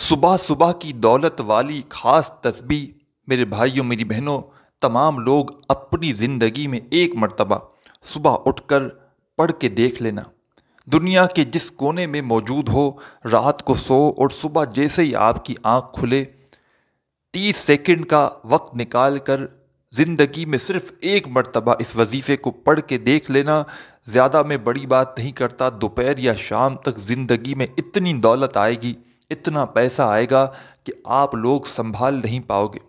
صبح صبح کی دولت والی خاص تسبیح میرے بھائیوں میری بہنوں، تمام لوگ اپنی زندگی میں ایک مرتبہ صبح اٹھ کر پڑھ کے دیکھ لینا۔ دنیا کے جس کونے میں موجود ہو، رات کو سو اور صبح جیسے ہی آپ کی آنکھ کھلے 30 سیکنڈ کا وقت نکال کر زندگی میں صرف ایک مرتبہ اس وظیفے کو پڑھ کے دیکھ لینا۔ زیادہ میں بڑی بات نہیں کرتا، دوپہر یا شام تک زندگی میں اتنی دولت آئے گی، اتنا پیسہ آئے گا کہ آپ لوگ سنبھال نہیں پاؤ گے۔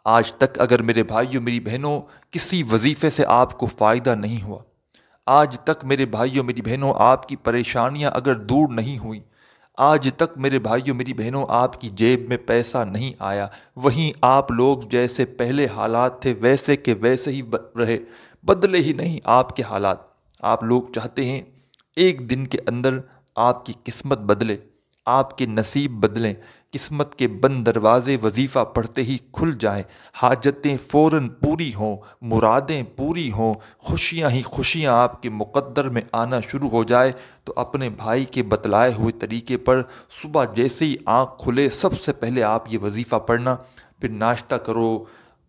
آج تک اگر میرے بھائیوں میری بہنوں کسی وظیفے سے آپ کو فائدہ نہیں ہوا، آج تک میرے بھائیوں میری بہنوں آپ کی پریشانیاں اگر دور نہیں ہوئیں، آج تک میرے بھائیوں میری بہنوں آپ کی جیب میں پیسہ نہیں آیا، وہیں آپ لوگ جیسے پہلے حالات تھے ویسے کے ویسے ہی رہے، بدلے ہی نہیں آپ کے حالات۔ آپ لوگ چاہتے ہیں ایک دن کے اندر آپ کی قسمت بدلے، آپ کے نصیب بدلیں، قسمت کے بند دروازے وظیفہ پڑھتے ہی کھل جائیں، حاجتیں فوراً پوری ہوں، مرادیں پوری ہوں، خوشیاں ہی خوشیاں آپ کے مقدر میں آنا شروع ہو جائے، تو اپنے بھائی کے بتلائے ہوئے طریقے پر صبح جیسے ہی آنکھ کھلے سب سے پہلے آپ یہ وظیفہ پڑھنا، پھر ناشتہ کرو،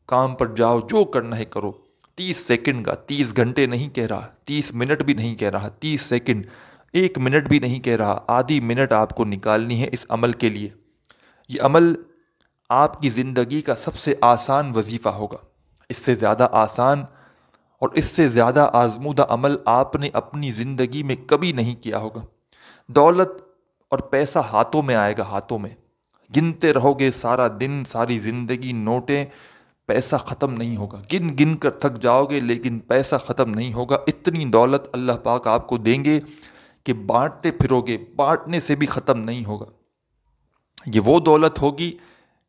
کام پر جاؤ، جو کرنا ہے کرو۔ 30 سیکنڈ کا، 30 گھنٹے نہیں کہہ رہا، 30 منٹ بھی نہیں کہہ رہا، 30 سیکنڈ، 1 منٹ بھی نہیں کہہ رہا، آدھی منٹ آپ کو نکالنی ہے اس عمل کے لیے۔ یہ عمل آپ کی زندگی کا سب سے آسان وظیفہ ہوگا۔ اس سے زیادہ آسان اور اس سے زیادہ آزمودہ عمل آپ نے اپنی زندگی میں کبھی نہیں کیا ہوگا۔ دولت اور پیسہ ہاتھوں میں آئے گا، ہاتھوں میں گنتے رہو گے سارا دن، ساری زندگی نوٹیں، پیسہ ختم نہیں ہوگا، گن گن کر تھک جاؤ گے لیکن پیسہ ختم نہیں ہوگا۔ اتنی دولت اللہ پاک آپ کو دیں گے کہ بانٹتے پھرو گے، بانٹنے سے بھی ختم نہیں ہوگا۔ یہ وہ دولت ہوگی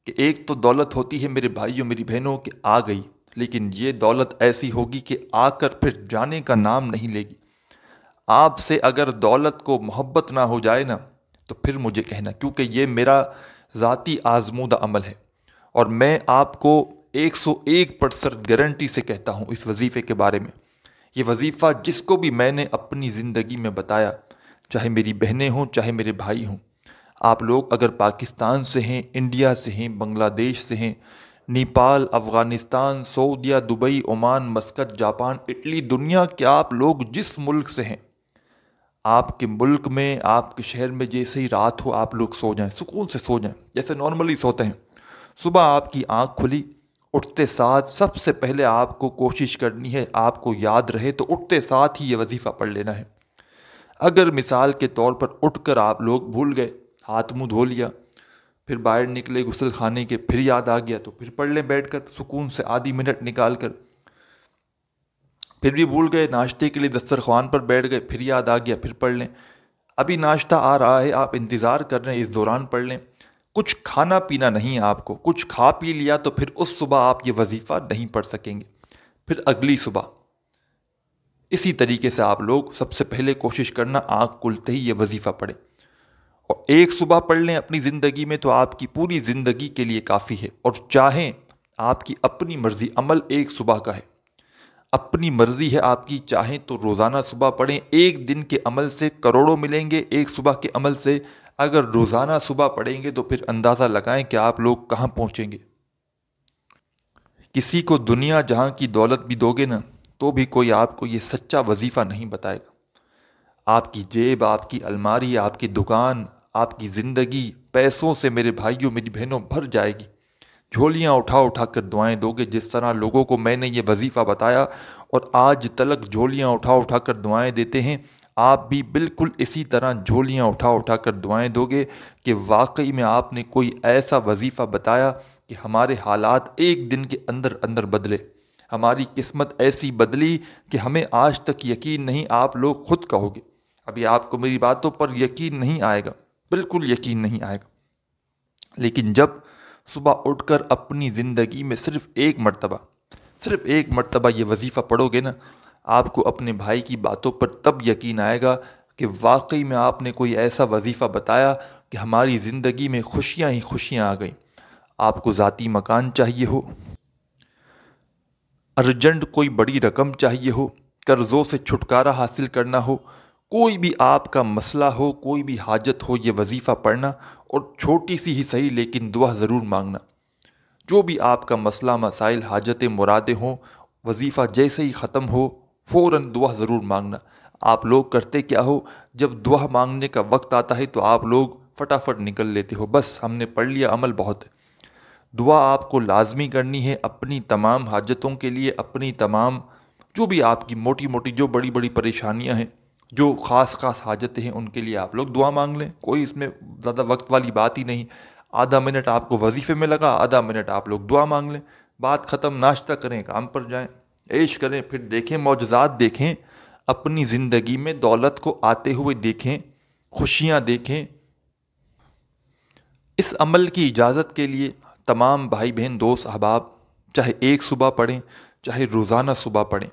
کہ ایک تو دولت ہوتی ہے میرے بھائیوں میری بہنوں کہ آ گئی، لیکن یہ دولت ایسی ہوگی کہ آ کر پھر جانے کا نام نہیں لے گی۔ آپ سے اگر دولت کو محبت نہ ہو جائے نا تو پھر مجھے کہنا، کیونکہ یہ میرا ذاتی آزمودہ عمل ہے، اور میں آپ کو 101% گارنٹی سے کہتا ہوں اس وظیفے کے بارے میں۔ یہ وظیفہ جس کو بھی میں نے اپنی زندگی میں بتایا، چاہے میری بہنیں ہوں چاہے میرے بھائی ہوں، آپ لوگ اگر پاکستان سے ہیں، انڈیا سے ہیں، بنگلہ دیش سے ہیں، Nepal, Afghanistan, Saudi, Dubai, Oman, Muscat, Japan, Italy, دنیا کے آپ لوگ جس ملک سے ہیں، آپ کے ملک میں، آپ کے شہر میں جیسے ہی رات ہو آپ لوگ سو جائیں، سکون سے سو جائیں جیسے نارملی سوتے ہیں۔ صبح آپ کی آنکھ کھلی، اٹھتے ساتھ سب سے پہلے آپ کو کوشش کرنی ہے، آپ کو یاد رہے تو اٹھتے ساتھ ہی یہ وظیفہ پڑھ لینا ہے۔ اگر مثال کے طور پر اٹھ کر آپ لوگ بھول گئے، ہاتھ منہ دھو لیا، پھر باہر نکلے غسل خانے کے، پھر یاد آ گیا تو پھر پڑھ لیں بیٹھ کر سکون سے آدھی منٹ نکال کر، پھر بھی بھول گئے، ناشتے کے لیے دسترخوان پر بیٹھ گئے، پھر یاد آ گیا پھر پڑھ لیں۔ ابھی ناشتہ آ رہا ہے، آپ انتظار کر رہے ہیں، اس دوران پڑھ لیں۔ کچھ کھانا پینا نہیں ہے آپ کو، کچھ کھا پی لیا تو پھر اس صبح آپ یہ وظیفہ نہیں پڑھ سکیں گے، پھر اگلی صبح اسی طریقے سے آپ لوگ سب سے پہلے کوشش کرنا آنکھ کھلتے ہی یہ وظیفہ پڑھیں، اور ایک صبح پڑھ لیں اپنی زندگی میں تو آپ کی پوری زندگی کے لیے کافی ہے۔ اور چاہیں آپ کی اپنی مرضی، عمل ایک صبح کا ہے، اپنی مرضی ہے آپ کی، چاہیں تو روزانہ صبح پڑھیں، ایک دن کے عمل سے کروڑوں ملیں گے، ایک صبح کے عمل سے۔ اگر روزانہ صبح پڑھیں گے تو پھر اندازہ لگائیں کہ آپ لوگ کہاں پہنچیں گے۔ کسی کو دنیا جہاں کی دولت بھی دو گے نا تو بھی کوئی آپ کو یہ سچا وظیفہ نہیں بتائے گا۔ آپ کی جیب، آپ کی الماری، آپ کی دکان، آپ کی زندگی پیسوں سے میرے بھائیوں میری بہنوں بھر جائے گی۔ جھولیاں اٹھا اٹھا کر دعائیں دو گے، جس طرح لوگوں کو میں نے یہ وظیفہ بتایا اور آج تلک جھولیاں اٹھا اٹھا کر دعائیں دیتے ہیں، آپ بھی بالکل اسی طرح جھولیاں اٹھا اٹھا کر دعائیں دو گے کہ واقعی میں آپ نے کوئی ایسا وظیفہ بتایا کہ ہمارے حالات ایک دن کے اندر اندر بدلے، ہماری قسمت ایسی بدلی کہ ہمیں آج تک یقین نہیں۔ آپ لوگ خود کہو گے، ابھی آپ کو میری باتوں پر یقین نہیں آئے گا، بالکل یقین نہیں آئے گا، لیکن جب صبح اٹھ کر اپنی زندگی میں صرف ایک مرتبہ یہ وظیفہ پڑھو گے نا، آپ کو اپنے بھائی کی باتوں پر تب یقین آئے گا کہ واقعی میں آپ نے کوئی ایسا وظیفہ بتایا کہ ہماری زندگی میں خوشیاں ہی خوشیاں آ گئیں۔ آپ کو ذاتی مکان چاہیے ہو، ارجنٹ کوئی بڑی رقم چاہیے ہو، قرضوں سے چھٹکارا حاصل کرنا ہو، کوئی بھی آپ کا مسئلہ ہو، کوئی بھی حاجت ہو، یہ وظیفہ پڑھنا، اور چھوٹی سی ہی صحیح لیکن دعا ضرور مانگنا۔ جو بھی آپ کا مسئلہ، مسائل، حاجتیں، مرادیں ہوں، وظیفہ جیسے ہی ختم ہو فوراً دعا ضرور مانگنا۔ آپ لوگ کرتے کیا ہو، جب دعا مانگنے کا وقت آتا ہے تو آپ لوگ فٹافٹ نکل لیتے ہو، بس ہم نے پڑھ لیا، عمل بہت ہے۔ دعا آپ کو لازمی کرنی ہے اپنی تمام حاجتوں کے لیے، اپنی تمام جو بھی آپ کی موٹی موٹی جو بڑی بڑی پریشانیاں ہیں، جو خاص خاص حاجتیں ہیں، ان کے لیے آپ لوگ دعا مانگ لیں۔ کوئی اس میں زیادہ وقت والی بات ہی نہیں۔ آدھا منٹ آپ کو وظیفے میں لگا، آدھا منٹ آپ لوگ دعا مانگ لیں، بات ختم، ناشتہ کریں، کام پر جائیں، عیش کریں، پھر دیکھیں معجزات، دیکھیں اپنی زندگی میں دولت کو آتے ہوئے، دیکھیں خوشیاں دیکھیں۔ اس عمل کی اجازت کے لیے تمام بھائی بہن، دوست، احباب، چاہے ایک صبح پڑھیں، چاہے روزانہ صبح پڑھیں،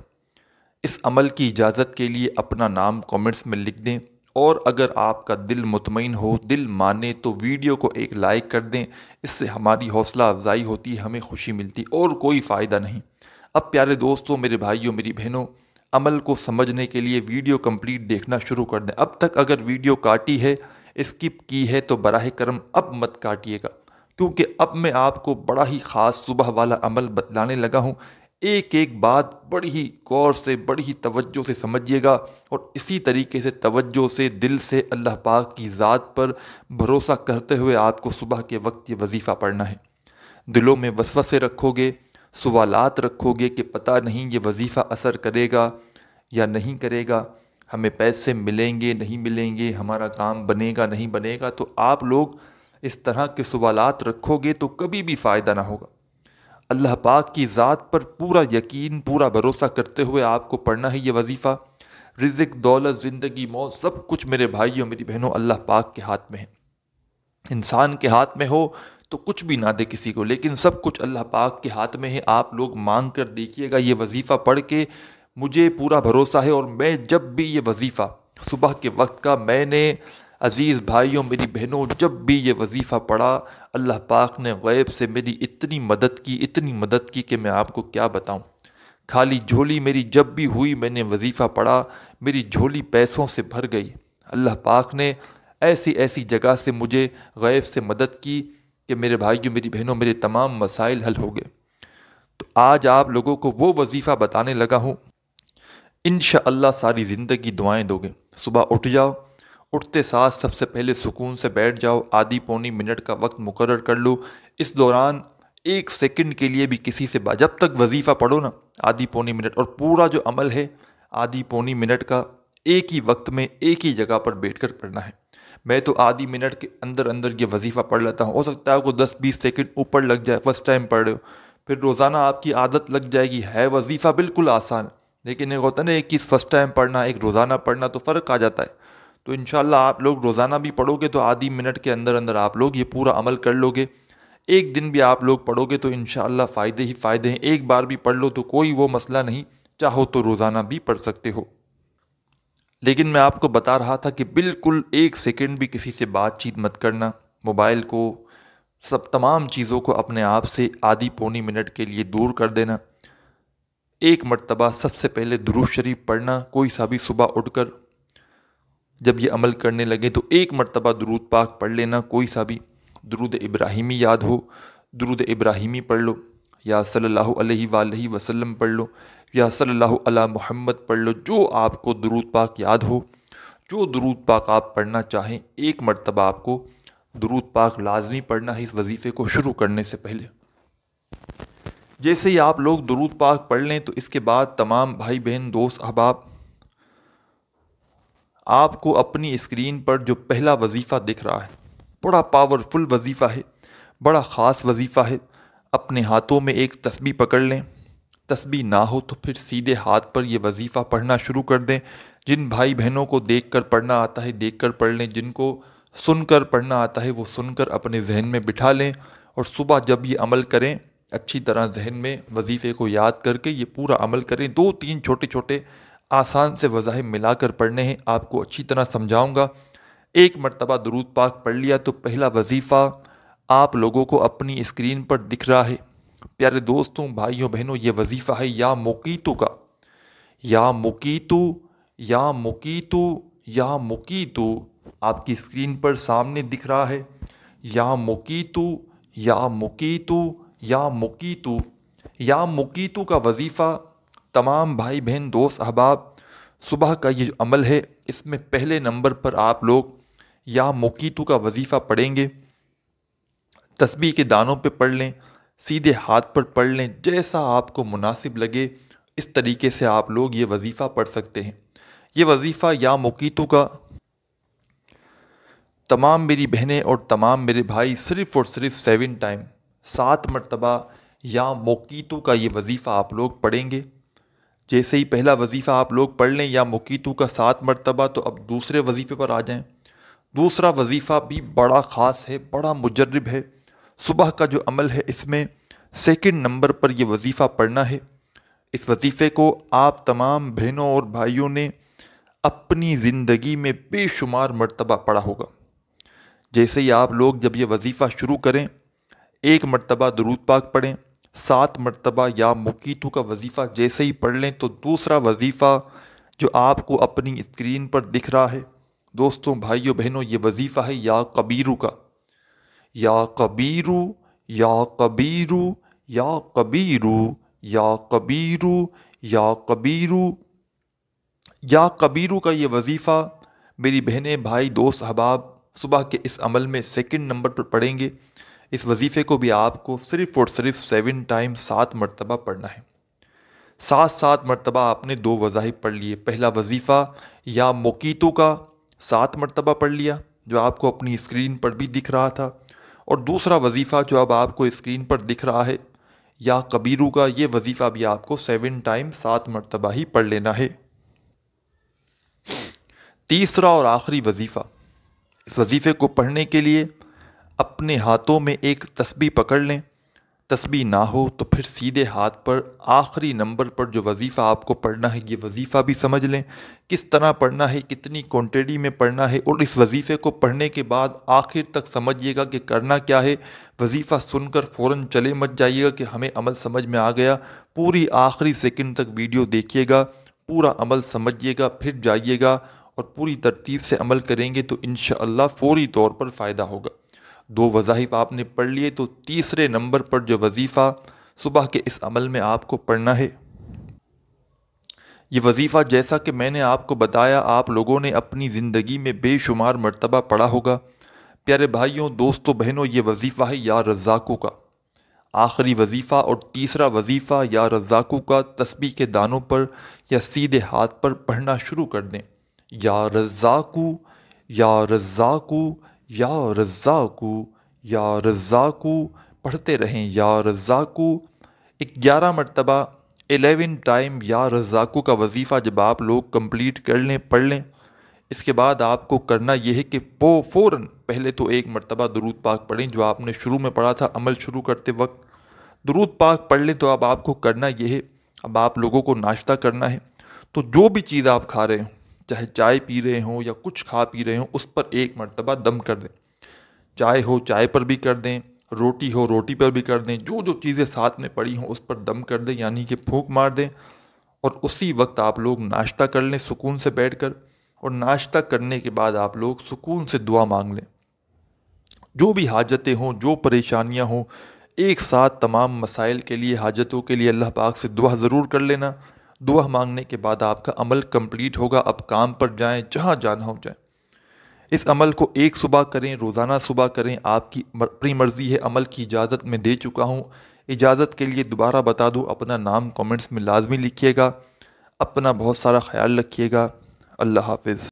اس عمل کی اجازت کے لیے اپنا نام کامنٹس میں لکھ دیں، اور اگر آپ کا دل مطمئن ہو، دل مانے، تو ویڈیو کو ایک لائک کر دیں۔ اس سے ہماری حوصلہ افزائی ہوتی ہے، ہمیں خوشی ملتی، اور کوئی فائدہ نہیں۔ اب پیارے دوستوں، میرے بھائیوں، میری بہنوں، عمل کو سمجھنے کے لیے ویڈیو کمپلیٹ دیکھنا شروع کر دیں۔ اب تک اگر ویڈیو کاٹی ہے، اسکپ کی ہے، تو براہ کرم اب مت کاٹیے گا، کیونکہ اب میں آپ کو بڑا ہی خاص صبح والا عمل بتلانے لگا ہوں۔ ایک ایک بات بڑی ہی غور سے، بڑی ہی توجہ سے سمجھیے گا، اور اسی طریقے سے توجہ سے، دل سے اللہ پاک کی ذات پر بھروسہ کرتے ہوئے آپ کو صبح کے وقت یہ وظیفہ پڑھنا ہے۔ دلوں میں وسوسے رکھو گے، سوالات رکھو گے کہ پتہ نہیں یہ وظیفہ اثر کرے گا یا نہیں کرے گا، ہمیں پیسے ملیں گے نہیں ملیں گے، ہمارا کام بنے گا نہیں بنے گا، تو آپ لوگ اس طرح کے سوالات رکھو گے تو کبھی بھی فائدہ نہ ہوگا۔ اللہ پاک کی ذات پر پورا یقین، پورا بھروسہ کرتے ہوئے آپ کو پڑھنا ہے یہ وظیفہ۔ رزق، دولت، زندگی، موت، سب کچھ میرے بھائیوں، میری بہنوں، اللہ پاک کے ہاتھ میں ہے۔ انسان کے ہاتھ میں ہو تو کچھ بھی نہ دے کسی کو، لیکن سب کچھ اللہ پاک کے ہاتھ میں ہے۔ آپ لوگ مانگ کر دیکھیے گا، یہ وظیفہ پڑھ کے مجھے پورا بھروسہ ہے، اور میں جب بھی یہ وظیفہ صبح کے وقت کا، میں نے عزیز بھائیوں، میری بہنوں، جب بھی یہ وظیفہ پڑھا، اللہ پاک نے غیب سے میری اتنی مدد کی، اتنی مدد کی کہ میں آپ کو کیا بتاؤں۔ خالی جھولی میری جب بھی ہوئی، میں نے وظیفہ پڑھا، میری جھولی پیسوں سے بھر گئی۔ اللہ پاک نے ایسی ایسی جگہ سے مجھے غیب سے مدد کی کہ میرے بھائیوں، میری بہنوں، میرے تمام مسائل حل ہو گئے۔ تو آج آپ لوگوں کو وہ وظیفہ بتانے لگا ہوں، انشاءاللہ ساری زندگی دعائیں دو گے۔ صبح اٹھ جاؤ، اٹھتے ساتھ سب سے پہلے سکون سے بیٹھ جاؤ، آدھی پونی منٹ کا وقت مقرر کر لو۔ اس دوران ایک سیکنڈ کے لیے بھی کسی سے جب تک وظیفہ پڑھو نا، آدھی پونی منٹ، اور پورا جو عمل ہے آدھی پونی منٹ کا ایک ہی وقت میں ایک ہی جگہ پر بیٹھ کر پڑھنا ہے۔ میں تو آدھی منٹ کے اندر اندر یہ وظیفہ پڑھ لیتا ہوں، ہو سکتا ہے آپ کو 10-20 سیکنڈ اوپر لگ جائے، فرسٹ ٹائم پڑھ رہے ہو، پھر روزانہ آپ کی عادت لگ جائے گی۔ ہے وظیفہ بالکل آسان، لیکن ایک ہوتا ہے نا، ایک چیز فرسٹ ٹائم پڑھنا، ایک روزانہ پڑھنا، تو فرق آ جاتا ہے۔ تو انشاءاللہ آپ لوگ روزانہ بھی پڑھو گے تو آدھی منٹ کے اندر اندر آپ لوگ یہ پورا عمل کر لو گے۔ ایک دن بھی آپ لوگ پڑھو گے تو انشاءاللہ فائدے ہی فائدے ہیں۔ ایک بار بھی پڑھ لو تو کوئی وہ مسئلہ نہیں، چاہو تو روزانہ بھی پڑھ سکتے ہو۔ لیکن میں آپ کو بتا رہا تھا کہ بالکل ایک سیکنڈ بھی کسی سے بات چیت مت کرنا، موبائل کو، سب تمام چیزوں کو اپنے آپ سے آدھی پونی منٹ کے لیے دور کر دینا۔ ایک مرتبہ سب سے پہلے درود شریف پڑھنا، کوئی سا بھی صبح اٹھ کر جب یہ عمل کرنے لگے تو ایک مرتبہ درود پاک پڑھ لینا، کوئی سا بھی۔ درود ابراہیمی یاد ہو، درود ابراہیمی پڑھ لو، یا صلی اللہ علیہ وآلہ وسلم پڑھ لو، یا صلی اللہ علی محمد پڑھ لو، جو آپ کو درود پاک یاد ہو، جو درود پاک آپ پڑھنا چاہیں، ایک مرتبہ آپ کو درود پاک لازمی پڑھنا ہے اس وظیفے کو شروع کرنے سے پہلے۔ جیسے ہی آپ لوگ درود پاک پڑھ لیں تو اس کے بعد تمام بھائی بہن، دوست، احباب، آپ کو اپنی اسکرین پر جو پہلا وظیفہ دکھ رہا ہے، بڑا پاورفل وظیفہ ہے، بڑا خاص وظیفہ ہے۔ اپنے ہاتھوں میں ایک تسبیح پکڑ لیں، تسبیح نہ ہو تو پھر سیدھے ہاتھ پر یہ وظیفہ پڑھنا شروع کر دیں۔ جن بھائی بہنوں کو دیکھ کر پڑھنا آتا ہے دیکھ کر پڑھ لیں، جن کو سن کر پڑھنا آتا ہے وہ سن کر اپنے ذہن میں بٹھا لیں، اور صبح جب یہ عمل کریں اچھی طرح ذہن میں وظیفے کو یاد کر کے یہ پورا عمل کریں۔ 2-3 چھوٹے چھوٹے آسان سے وظائف ملا کر پڑھنے ہیں، آپ کو اچھی طرح سمجھاؤں گا۔ ایک مرتبہ درود پاک پڑھ لیا تو پہلا وظیفہ آپ لوگوں کو اپنی اسکرین پر دکھ رہا ہے۔ پیارے دوستوں، بھائیوں، بہنوں، یہ وظیفہ ہے یا مقیتو کا، یا مقیتو، یا مقیتو، یا مقیتو آپ کی اسکرین پر سامنے دکھ رہا ہے، یا مقیتو یا مقیتو یا مقیتو۔ یا مقیتو کا وظیفہ تمام بھائی بہن دوست احباب، صبح کا یہ جو عمل ہے اس میں پہلے نمبر پر آپ لوگ یا مقیتو کا وظیفہ پڑھیں گے۔ تسبیح کے دانوں پہ پڑھ لیں، سیدھے ہاتھ پر پڑھ لیں، جیسا آپ کو مناسب لگے اس طریقے سے آپ لوگ یہ وظیفہ پڑھ سکتے ہیں۔ یہ وظیفہ یا مقیتو کا تمام میری بہنیں اور تمام میرے بھائی صرف اور صرف 7 ٹائم 7 مرتبہ یا مقیتو کا یہ وظیفہ آپ لوگ پڑھیں گے۔ جیسے ہی پہلا وظیفہ آپ لوگ پڑھ لیں یا مقیتو کا 7 مرتبہ، تو اب دوسرے وظیفے پر آ جائیں۔ دوسرا وظیفہ بھی بڑا خاص ہے، بڑا مجرب ہے۔ صبح کا جو عمل ہے اس میں 2 نمبر پر یہ وظیفہ پڑھنا ہے۔ اس وظیفے کو آپ تمام بہنوں اور بھائیوں نے اپنی زندگی میں بے شمار مرتبہ پڑھا ہوگا۔ جیسے ہی آپ لوگ جب یہ وظیفہ شروع کریں، 1 مرتبہ درود پاک پڑھیں، 7 مرتبہ یا مقیتو کا وظیفہ جیسے ہی پڑھ لیں تو دوسرا وظیفہ جو آپ کو اپنی اسکرین پر دکھ رہا ہے، دوستوں بھائیوں بہنوں، یہ وظیفہ ہے یا کبیرو کا۔ یا کبیرو یا کبیرو یا کبیرو یا کبیرو یا کبیرو یا کبیرو کا یہ وظیفہ میری بہنیں بھائی دوست احباب صبح کے اس عمل میں 2 نمبر پر پڑھیں گے۔ اس وظیفے کو بھی آپ کو صرف اور صرف 7 ٹائم 7 مرتبہ پڑھنا ہے۔ 7 مرتبہ آپ نے 2 وظائف پڑھ لیے۔ پہلا وظیفہ یا مقیتو کا 7 مرتبہ پڑھ لیا جو آپ کو اپنی اسکرین پر بھی دکھ رہا تھا، اور دوسرا وظیفہ جو اب آپ کو اسکرین پر دکھ رہا ہے یا کبیرو کا، یہ وظیفہ بھی آپ کو 7 ٹائم 7 مرتبہ ہی پڑھ لینا ہے۔ تیسرا اور آخری وظیفہ، اس وظیفے کو پڑھنے کے لیے اپنے ہاتھوں میں ایک تسبیح پکڑ لیں۔ تسبیح نہ ہو تو پھر سیدھے ہاتھ پر آخری نمبر پر جو وظیفہ آپ کو پڑھنا ہے، یہ وظیفہ بھی سمجھ لیں کس طرح پڑھنا ہے، کتنی کوانٹٹی میں پڑھنا ہے، اور اس وظیفے کو پڑھنے کے بعد آخر تک سمجھیے گا کہ کرنا کیا ہے۔ وظیفہ سن کر فوراً چلے مت جائیے گا کہ ہمیں عمل سمجھ میں آ گیا، پوری آخری سیکنڈ تک ویڈیو دیکھیے گا، پورا عمل سمجھیے گا، پھر جائیے گا اور پوری ترتیب سے عمل کریں گے تو انشاءاللہ فوری طور پر فائدہ ہوگا۔ 2 وظائف آپ نے پڑھ لیے تو تیسرے نمبر پر جو وظیفہ صبح کے اس عمل میں آپ کو پڑھنا ہے، یہ وظیفہ جیسا کہ میں نے آپ کو بتایا آپ لوگوں نے اپنی زندگی میں بے شمار مرتبہ پڑھا ہوگا۔ پیارے بھائیوں دوستوں بہنوں، یہ وظیفہ ہے یا رزاقو کا۔ آخری وظیفہ اور تیسرا وظیفہ یا رزاقو کا تسبیح کے دانوں پر یا سیدھے ہاتھ پر پڑھنا شروع کر دیں۔ یا رزاقو یا رزاقو یا رزاقو یا رزاقو پڑھتے رہیں۔ یا رزاقو 11 مرتبہ 11 ٹائم یا رزاقو کا وظیفہ جب آپ لوگ کمپلیٹ کر لیں، پڑھ لیں، اس کے بعد آپ کو کرنا یہ ہے کہ فوراً پہلے تو 1 مرتبہ درود پاک پڑھیں جو آپ نے شروع میں پڑھا تھا۔ عمل شروع کرتے وقت درود پاک پڑھ لیں تو اب آپ کو کرنا یہ ہے، اب آپ لوگوں کو ناشتہ کرنا ہے، تو جو بھی چیز آپ کھا رہے ہوں، چاہے چائے پی رہے ہوں یا کچھ کھا پی رہے ہوں، اس پر 1 مرتبہ دم کر دیں۔ چائے ہو چائے پر بھی کر دیں، روٹی ہو روٹی پر بھی کر دیں، جو جو چیزیں ساتھ میں پڑی ہوں اس پر دم کر دیں، یعنی کہ پھونک مار دیں، اور اسی وقت آپ لوگ ناشتہ کر لیں سکون سے بیٹھ کر، اور ناشتہ کرنے کے بعد آپ لوگ سکون سے دعا مانگ لیں۔ جو بھی حاجتیں ہوں، جو پریشانیاں ہوں، ایک ساتھ تمام مسائل کے لیے، حاجتوں کے لیے اللہ پاک سے دعا ضرور کر لینا۔ دعا مانگنے کے بعد آپ کا عمل کمپلیٹ ہوگا، اب کام پر جائیں، جہاں جانا ہو جائیں۔ اس عمل کو ایک صبح کریں، روزانہ صبح کریں، آپ کی اپنی مرضی ہے، عمل کی اجازت میں دے چکا ہوں۔ اجازت کے لیے دوبارہ بتا دوں، اپنا نام کامنٹس میں لازمی لکھیے گا۔ اپنا بہت سارا خیال رکھیے گا۔ اللہ حافظ۔